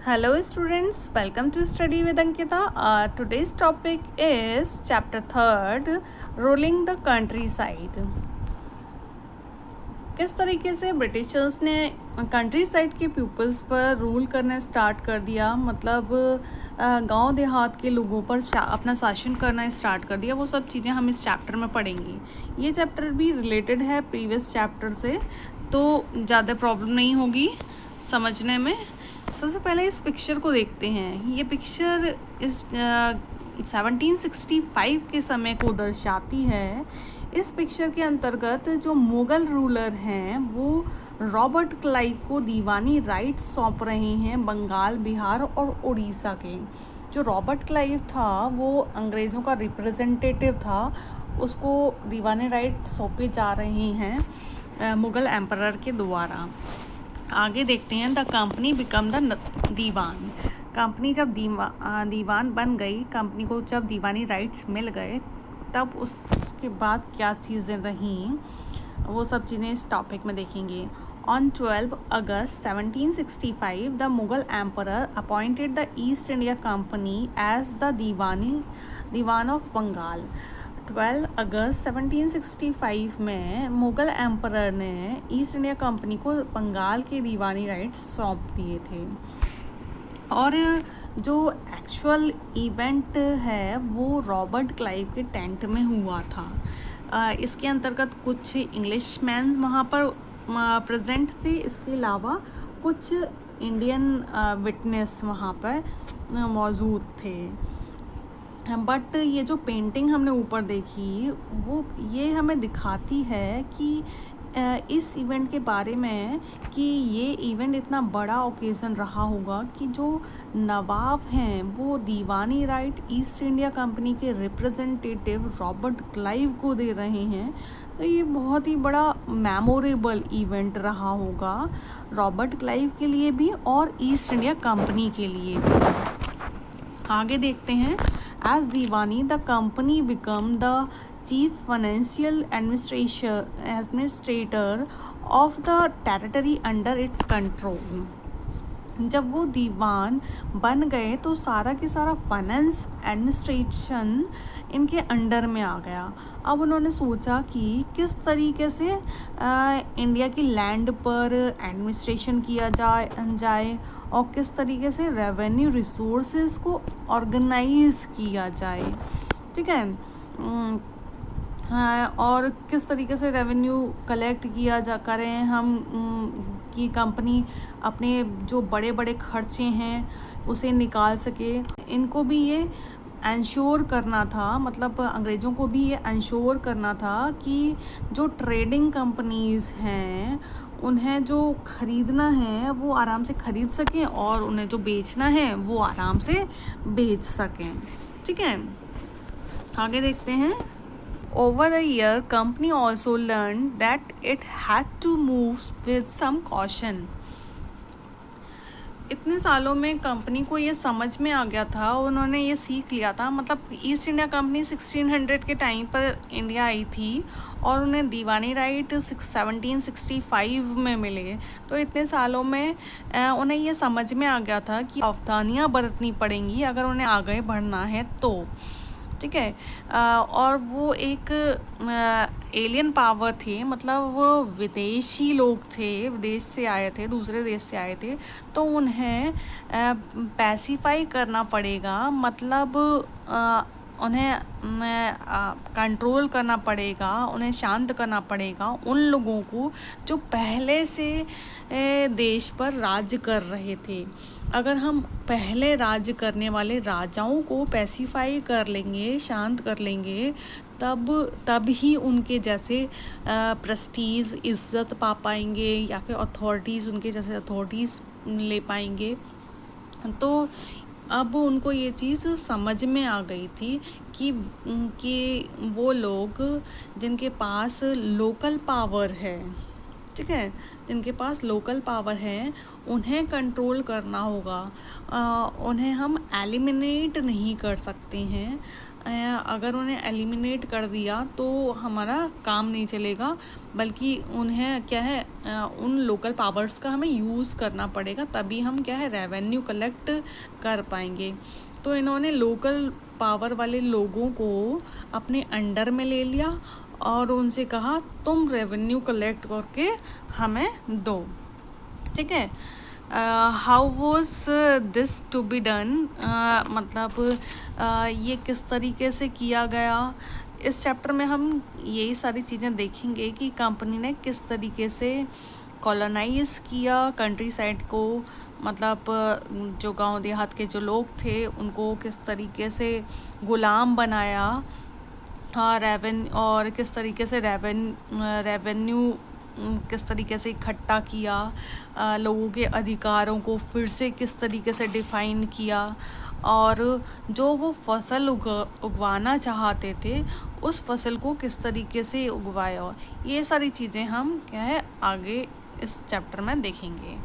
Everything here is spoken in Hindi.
Hello students, welcome to Study with Ankita. Today's topic is chapter 3rd, Ruling the Countryside. किस तरीके से ब्रिटिशर्स ने कंट्री साइड के पीपल्स पर रूल करना स्टार्ट कर दिया, मतलब गांव देहात के लोगों पर अपना शासन करना स्टार्ट कर दिया, वो सब चीज़ें हम इस चैप्टर में पढ़ेंगे। ये चैप्टर भी रिलेटेड है प्रीवियस चैप्टर से, तो ज़्यादा प्रॉब्लम नहीं होगी समझने में। सबसे पहले इस पिक्चर को देखते हैं। ये पिक्चर इस 1765 के समय को दर्शाती है। इस पिक्चर के अंतर्गत जो मुग़ल रूलर हैं वो रॉबर्ट क्लाइव को दीवानी राइट्स सौंप रहे हैं बंगाल, बिहार और उड़ीसा के। जो रॉबर्ट क्लाइव था वो अंग्रेज़ों का रिप्रेजेंटेटिव था, उसको दीवानी राइट्स सौंपे जा रहे हैं मुग़ल एम्परर के द्वारा। आगे देखते हैं। The company become the diwan. Company जब दीवान बन गई, कंपनी को जब दीवानी राइट्स मिल गए, तब उसके बाद क्या चीज़ें रहीं वो सब चीज़ें इस टॉपिक में देखेंगे। On 12 August 1765 the Mughal emperor appointed the East India Company as the diwan of Bengal. 12 अगस्त 1765 में मुग़ल एम्परर ने ईस्ट इंडिया कंपनी को बंगाल के दीवानी राइट्स सौंप दिए थे। और जो एक्चुअल इवेंट है वो रॉबर्ट क्लाइव के टेंट में हुआ था। इसके अंतर्गत कुछ इंग्लिश मैन वहाँ पर प्रेजेंट थे, इसके अलावा कुछ इंडियन विटनेस वहाँ पर मौजूद थे। बट ये जो पेंटिंग हमने ऊपर देखी वो ये हमें दिखाती है कि इस इवेंट के बारे में कि ये इवेंट इतना बड़ा ओकेज़न रहा होगा कि जो नवाब हैं वो दीवानी राइट ईस्ट इंडिया कंपनी के रिप्रेजेंटेटिव रॉबर्ट क्लाइव को दे रहे हैं। तो ये बहुत ही बड़ा मेमोरेबल इवेंट रहा होगा रॉबर्ट क्लाइव के लिए भी और ईस्ट इंडिया कंपनी के लिए भी। आगे देखते हैं। As diwani the company become the chief financial administrator of the territory under its control. जब वो दीवान बन गए तो सारा के सारा फाइनेंस एडमिनिस्ट्रेशन इनके अंडर में आ गया। अब उन्होंने सोचा कि किस तरीके से इंडिया की लैंड पर एडमिनिस्ट्रेशन किया जाए और किस तरीके से रेवेन्यू रिसोर्सेज को ऑर्गेनाइज किया जाए, ठीक है। और किस तरीके से रेवेन्यू कलेक्ट किया जा करें हम कि कंपनी अपने जो बड़े बड़े खर्चे हैं उसे निकाल सके। इनको भी ये इंश्योर करना था, मतलब अंग्रेज़ों को भी ये इंश्योर करना था कि जो ट्रेडिंग कंपनीज़ हैं उन्हें जो ख़रीदना है वो आराम से ख़रीद सकें और उन्हें जो बेचना है वो आराम से बेच सकें, ठीक है। आगे देखते हैं। Over the year, company also learned that it had to move with some caution. इतने सालों में कंपनी को ये समझ में आ गया था, उन्होंने ये सीख लिया था, मतलब ईस्ट इंडिया कंपनी 1600 के टाइम पर इंडिया आई थी और उन्हें दीवानी राइट 1765 में मिले। तो इतने सालों में उन्हें ये समझ में आ गया था कि सावधानियाँ बरतनी पड़ेंगी अगर उन्हें आगे बढ़ना है तो, ठीक है। और वो एक एलियन पावर थे, मतलब वो विदेशी लोग थे, विदेश से आए थे, दूसरे देश से आए थे, तो उन्हें पैसिफाई करना पड़ेगा, मतलब उन्हें कंट्रोल करना पड़ेगा, उन्हें शांत करना पड़ेगा उन लोगों को जो पहले से देश पर राज्य कर रहे थे। अगर हम पहले राज्य करने वाले राजाओं को पैसिफाई कर लेंगे, शांत कर लेंगे, तब ही उनके जैसे प्रेस्टीज, इज़्ज़त पा पाएंगे या फिर अथॉरिटीज़ उनके जैसे अथॉरिटीज़ ले पाएंगे। तो अब उनको ये चीज़ समझ में आ गई थी कि वो लोग जिनके पास लोकल पावर है, ठीक है, जिनके पास लोकल पावर है उन्हें कंट्रोल करना होगा। उन्हें हम एलिमिनेट नहीं कर सकते हैं। अगर उन्हें एलिमिनेट कर दिया तो हमारा काम नहीं चलेगा, बल्कि उन्हें क्या है, उन लोकल पावर्स का हमें यूज़ करना पड़ेगा, तभी हम क्या है रेवेन्यू कलेक्ट कर पाएंगे। तो इन्होंने लोकल पावर वाले लोगों को अपने अंडर में ले लिया और उनसे कहा तुम रेवेन्यू कलेक्ट करके हमें दो। ठीक है, how was this to be done, मतलब ये किस तरीके से किया गया। इस चैप्टर में हम यही सारी चीज़ें देखेंगे कि कंपनी ने किस तरीके से कॉलोनाइज किया कंट्री साइड को, मतलब जो गांव देहात के जो लोग थे उनको किस तरीके से गुलाम बनाया, और किस तरीके से रेवेन्यू किस तरीके से इकट्ठा किया, लोगों के अधिकारों को फिर से किस तरीके से डिफाइन किया, और जो वो फसल उगवाना चाहते थे उस फसल को किस तरीके से उगवाया। ये सारी चीज़ें हम क्या है आगे इस चैप्टर में देखेंगे।